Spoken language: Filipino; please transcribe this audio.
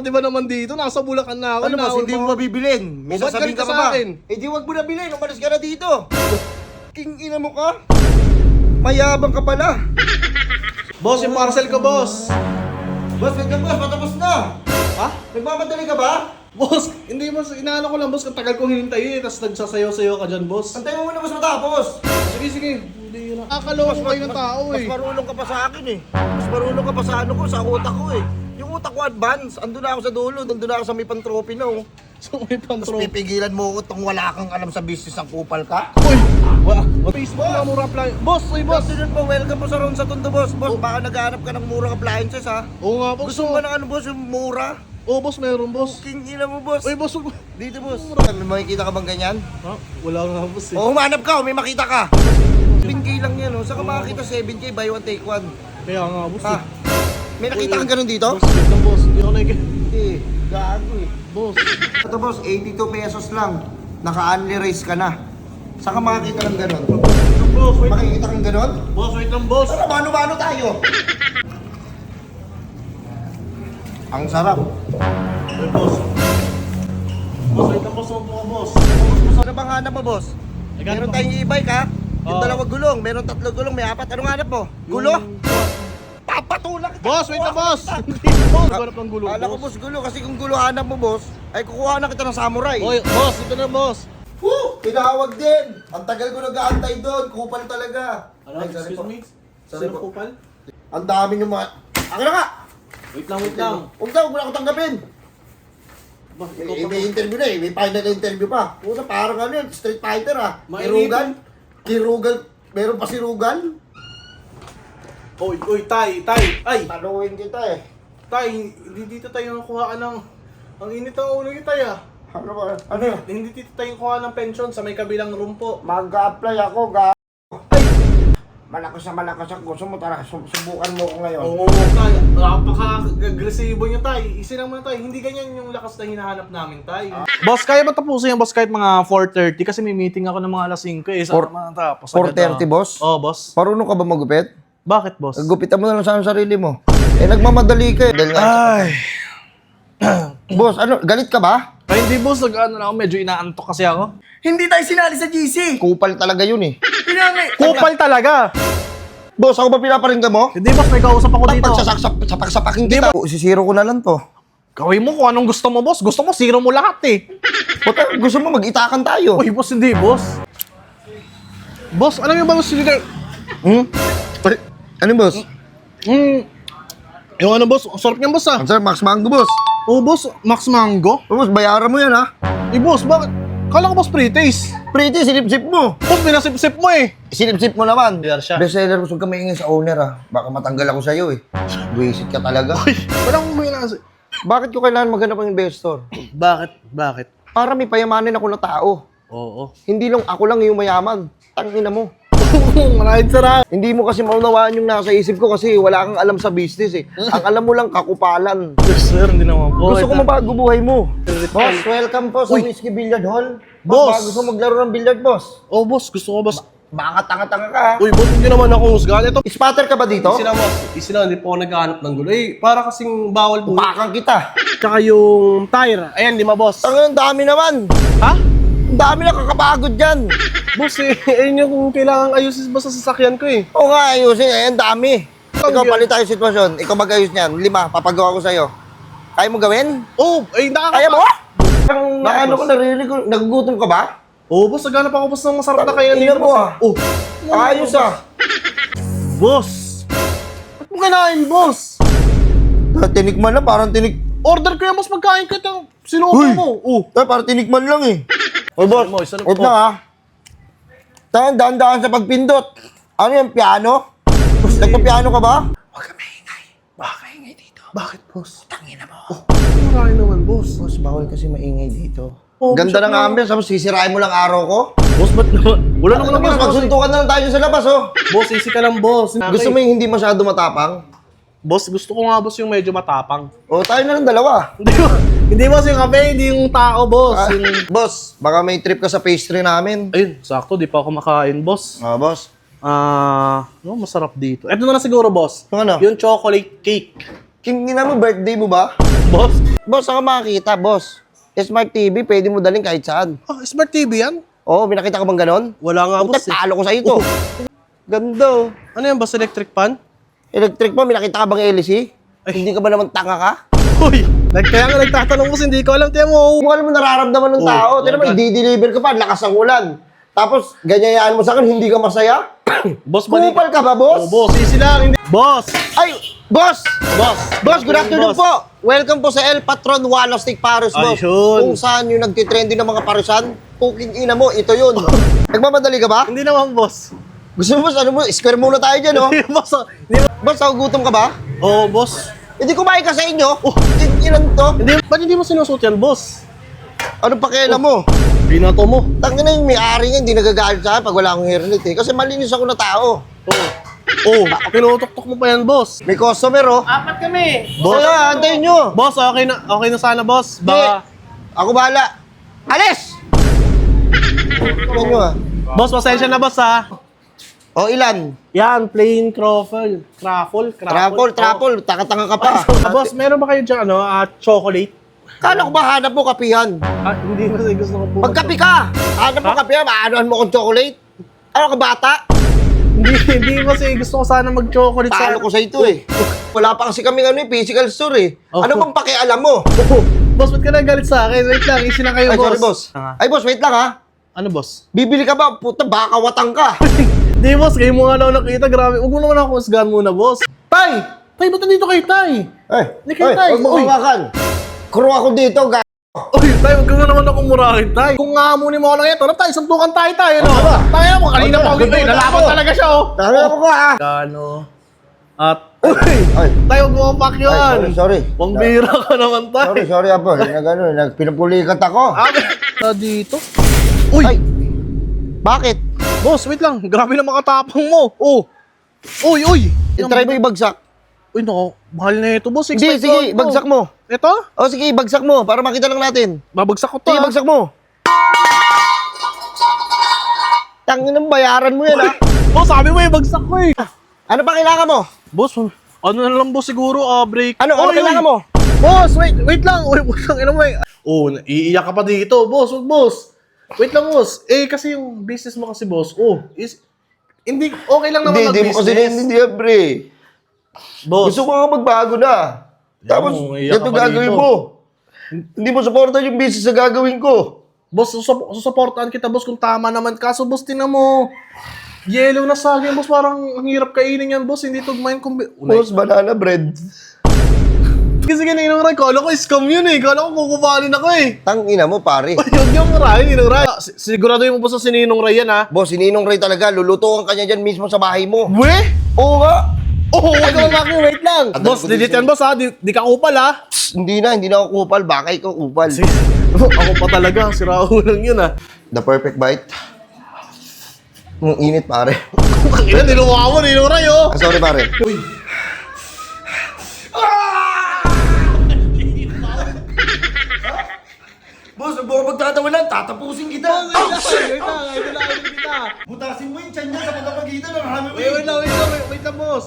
Di ba naman dito? Nasa Bulacan na ako. Ano boss, hindi mo mabibilin? May Ba't sasabihin galit ka ka pa ba? sa akin? Eh di wag mo na bilhin, umalis ka na dito. King ina mo ka? Mayabang ka pala. Boss, yung parcel ko, boss. Boss, wait lang boss, matapos na. Ha? Nagmamadali ka ba? Boss, hindi boss. Inaano ko lang, boss. Ang tagal kong hinintay eh. Tapos nagsasayaw-sayaw ka dyan, boss. Antay mo muna boss matapos. Sige, sige. Hindi yun. Akalawa ko kayo ng tao Mas eh. marunong ka pa sa akin eh. Mas marunong ka pa sa ano ko, sa utak ko eh. Yung utak ko advance, andun na ako sa dulo, andun na ako sa may pantrophy na oh. So, may Tapos pantro. pipigilan mo ko tong wala kang alam sa business ng kupal ka. Uy! Facebook na mura apply. Boss, uy, boss. Boss, po, welcome po sa Ron sa Tondo boss. Boss, baka naghahanap ka ng murang appliances ha. Oo nga, boss. Gusto mo ba ng ano boss, yung mura? Oo, boss, meron, boss. King ina mo boss. Uy, boss. Dito boss. May makikita ka bang ganyan? Ha? Wala nga, boss eh. O humanap ka, may makita ka. 7K lang yan oh. Saan ka makakita 7K, buy one take one? Kaya nga, boss Ha? eh. May nakita kang ganun dito? Boss, wait lang, boss. Hindi ako nakikita. Eh, gago eh. Boss. Ito boss, 82 pesos lang. Naka-unli race ka na. Saan ka makakita ng ganun? Boss, wait. Makikita kang ganun? Boss, wait lang, boss. Tara, mano-mano tayo. Ang sarap. Uy, boss. Boss, wait lang, boss. Huwag mo, boss. Ano bang hanap mo, boss? Meron tayong e-bike ha? Yung Oo. dalawang gulong, meron tatlong gulong, may apat. Anong hanap mo? Gulo? Papatulak kita. Boss, wait lang, boss. Hindi, boss. Hanap ng gulo, Kala ko boss gulo, kasi kung gulo hanap mo boss, ay kukuha na kita ng samurai. Oy, boss, ito na, boss. Woo! Tinawag din! Ang tagal ko nag-aantay doon, kupal talaga. Ano, Ay, sorry excuse po. me? Sorry Sino po. kupal? Ang dami nyo mga... Akin na nga! Wait lang, wait lang. Huwag na, huwag mo na ako tanggapin. Boss, May, ikaw may interview na eh, may final interview pa. Puta, parang ano yun, Street Fighter ah. Mainit. Kirugal. Meron pa si Rugal. Oy, tay. Ay, Taluin kita eh. tay, hindi dito tayo nakuha ng... Ang init ang ulo niyo, tay ah. Ano ba? Ano yun? Hindi dito tayo kuha ng pension sa may kabilang room po. Mag-apply ako, malakas na malakas ako. Gusto mo, tara, subukan mo ko ngayon. Oo, tay. Napaka-agresibo niyo, tay. Isin naman, tay. Hindi ganyan yung lakas na hinahanap namin, tay. Boss, kaya ba tapusin yan, boss, kahit mga 4:30? Kasi may meeting ako ng mga alas 5 eh. Sana naman tapos. 4:30, boss? Oo, boss. Marunong ka ba magupit? Bakit, boss? Gupitan mo na lang sa sarili mo. Eh, nagmamadali ka eh. Dahil nga, Ay. boss, ano, galit ka ba? Ay, hindi, boss. Nag-ano na ako. Medyo inaantok kasi ako. Hindi tayo sinali sa GC! Kupal talaga yun eh. Kupal talaga. Boss, ako ba pinaparinggan mo? Hindi, boss. May kausap ako dito. Sapak-sapaking Hindi, kita. Sisiro ko na lang to. Gawin mo kung anong gusto mo, boss. Gusto mo, zero mo lahat eh. Puta, gusto mo mag-itakan tayo. Uy, boss, hindi, boss. Boss, ano yung boss? Hmm? Ano, boss? Yung ano, boss? Ang sarap niyan, boss, ah. Ang sarap, Max Mango, boss. Oh, boss, Max Mango. Oh, boss, bayaran mo yan, ha? Eh, boss, bakit? Kala ko, boss, pre-taste. Pretty, silip-sip mo. Boss, pinasip-sip mo eh. Silip-sip mo naman. Biyar siya. Bestseller, gusto ka maingin sa owner, ha? Baka matanggal ako sa'yo, eh. Buwisit ka talaga. Uy, walang kumilas. Bakit ko kailangan maghanap ng investor? Bakit? Para may payamanin ako na tao. Oo. Hindi lang ako lang yung mayaman. Tangina mo. Maraming sarap. Hindi mo kasi maunawaan yung nasa isip ko kasi wala kang alam sa business eh. Ang alam mo lang kakupalan. Yes, sir, hindi naman po. Gusto ko mabago buhay mo. Boss, welcome po sa Whiskey Billiard Hall. Boss. Boss, gusto mo maglaro ng billiard, boss? Oh, boss, gusto ko, boss. Baka tanga-tanga ka ha. Uy, boss, hindi naman ako husgahan. Ito, Spatter ka ba dito? sila, boss. Sila, hindi po ako naghahanap ng gulo. Eh, para kasing bawal po. Bakang kita. Tsaka yung tire. Ayan, di ma, boss. Ang dami naman. Ha? Ang dami na kakapagod dyan. Boss, eh, ayun yung kung kailangan ayusin boss sa sasakyan ko eh. Oo nga, ayusin. Eh, ang dami. Ikaw, yun. palit tayo sitwasyon. Ikaw mag-ayos niyan. 5, papagawa ko sa'yo. Kaya mo gawin? Oh, ay, Kaya mo? Ang Bakit, ano ko, boss? naririnig ko, nagugutom ka ba? Oh, boss, naghanap ako boss ng masarap na kaya Ina mo ah. Oh, Ayos ah. boss. Ba't mo kinain, boss? Tinikman lang, parang Order ko yan, boss, magkain ka ng sinuko Uy! mo. Oh. Parang tinikman lang eh. Oy, boss, Mo, isa lang- huwag na ah. Daan-daan sa pagpindot. Ano yan, piano? Nagpa-piano ka ba? Bakit, boss? Tangina mo. Oh, marami naman, boss. Boss, bawal kasi maingay dito. Oh, Ganda boss, ng ambience, tapos sisirain mo lang araw ko. Boss, ba't naman? Wala naman Ano, boss, boss. magsuntukan na lang tayo sa labas oh. Boss, easy ka lang, boss. Gusto mo yung hindi masyado matapang? Boss, gusto ko nga, boss, yung medyo matapang. O, tayo na lang dalawa. Hindi, boss, yung kape, hindi yung tao, boss. Ah, Yung... boss, baka may trip ka sa pastry namin. Ayun, sakto, di pa ako makain, boss. Boss. No, masarap dito. Eto na lang siguro, boss. Yung ano? Yung chocolate cake. King ina mo, birthday mo ba? Boss? Boss, saan ka makakita, boss? Smart TV, pwede mo dalhin kahit saan. Ah, Smart TV yan? Oo, may nakita ka bang ganon? Wala nga, Puta, boss eh. talo ko sa'yo to. Ganda, oh. Ano yan, boss? Electric pan? Electric pa, may nakita ka bang LC? Hindi ka ba naman tanga ka? Uy! Kaya nga nagtatanong, boss, hindi ko alam. Tiyan mo. Kung alam mo nararamdaman ng tao, tinan mo, i-deliver ka pa, lakas ang ulan. Tapos, ganyayaan mo sa akin, hindi ka masaya? Boss, balik. Kupal ka ba, boss? Oh, boss, easy lang. Hindi. Boss! Ay, boss! Boss! Boss, good afternoon Boss. po! Welcome po sa El Patron Walo Stick Paris, boss. Ayun. Kung saan yung nagtitrending ng mga parisan, puking ina mo, ito yun. Nagmamadali ka ba? Hindi naman, boss. Gusto mo, ano mo, square muna tayo dyan, oh. Hindi, boss. Hindi, Boss, gutom ka ba? oh, boss. Hindi kumain ka sa inyo. Ilan to? Hindi, ba't hindi mo sinusuot yan, boss? Anong pakialam mo? Binato mo. Tangin na yung may-ari niya, hindi nagagalit sa akin pag wala akong hairnet eh. Kasi malinis ako na tao. Oh, pinutok-tok mo pa yan, boss. May customer, oh. Apat kami. Boss, antayin nyo. Boss, okay na sana, boss. Baka... Ako bahala. Alis! Tingnan nyo, ah. Boss, pasensya na, boss, ha? O, ilan? Yan, plain truffle. Truffle? Trapol. Taka-tanga ka pa. Ah, boss, meron ba kayo dyan, chocolate? Kala ko ba hanap mo kapihan? Ah, hindi kasi gusto ko po. Magkapi ka! Hanap mo kapihan, maanoan mo kong chocolate? Ano ka bata? Hindi kasi gusto ko sana mag-chocolate sa... Talo ko sa ito eh. Wala pa kasi kami physical store eh. Oh. Ano bang pakialam mo? Oh, boss, ba't ka nagalit sa akin? Wait lang, easy lang kayo, Ay, boss. sorry boss. Ay boss, wait lang ha. Ano, boss? Bibili ka ba? Puta, baka watang ka. Hindi, boss, kayo mo nga lang nakita. Grabe. Huwag mo naman ako masgan muna, boss. Tay! Tay, ba't nandito kayo, tay? Ay, Hindi kayo, tay. huwag mo Uy. hawakan. Crew ako dito, Uy, tay, huwag ka mo naman akong murahin, tay. Kung ngamunin mo ako lang yan, tara, tay, suntukan tayo, tay, ano? Tayo mo, kanina Ano? pa ako. Ay, lalaban talaga siya, oh. Tama mo ko ha. Kano? At, Ay, tayo, huwag mo pack ay, yan. sorry. Pangbira ka naman, tay. Sorry Apo. Nagpinupulikat ako. Ah, dito. Uy, Ay, bakit? boss, wait lang. Grabe na makatapang mo. Oh. Uy. I-try mo ibagsak. Uy, no. Mahal na ito, boss. Hindi, Expect sige, ko. ibagsak mo. Ito? O sige, ibagsak mo para makita lang natin. Babagsak ko to. Sige, ibagsak mo. Tangin ng bayaran mo yan ha. Boss, sabi mo ibagsak ko eh. Ano pa kailangan mo? Boss, ano na lang boss siguro, break. Ano kailangan mo? Boss, wait lang. Wait lang, ino mo. Oh, iiyak ka pa dito. Boss, wag boss. Wait lang, boss. Eh, kasi yung business mo kasi, boss, hindi, okay lang naman Hindi mo kasi mag-business. naiintindihan, pre. Boss, Gusto ko nga magbago na. Tapos, mo, iyak ito ka pa gagawin dito. mo. Hindi mo supportan yung business na gagawin ko. boss, susuportahan kita, boss, kung tama naman. Kaso, boss, tinan mo. Yellow na saging, boss. Parang ang hirap kainin yan, boss. Hindi tugmayin kung... Boss, banana bread. Kasi kaninong ray, kala ko scam yun eh. Kala ko kukupanin ako eh. Tangina mo, pare. Huwag yung ray, ninong ray. Siguraduhin mo po sa sininong ray yan, ha? Boss, sininong Ray talaga. Lulutuan ka niya dyan mismo sa bahay mo. We? Oo nga. Oo, wag ka mamaki, wait lang. Boss, ko legit din yan, boss, ha? Di ka kupal, ha? Psst, hindi na ako kupal. Baka ikaw kupal. Ako pa talaga, sirao lang yun, ha? The perfect bite. Ang init, pare. Ina, niluwa mo, ninong ray, oh. Ah, sorry, pare. Uy. Boss, huwag mo magtatawanan. Tatapusin kita. Wait lang, kita. Butasin mo yung tiyan niya sa pagkamagitan ng hammer. Wait lang, boss.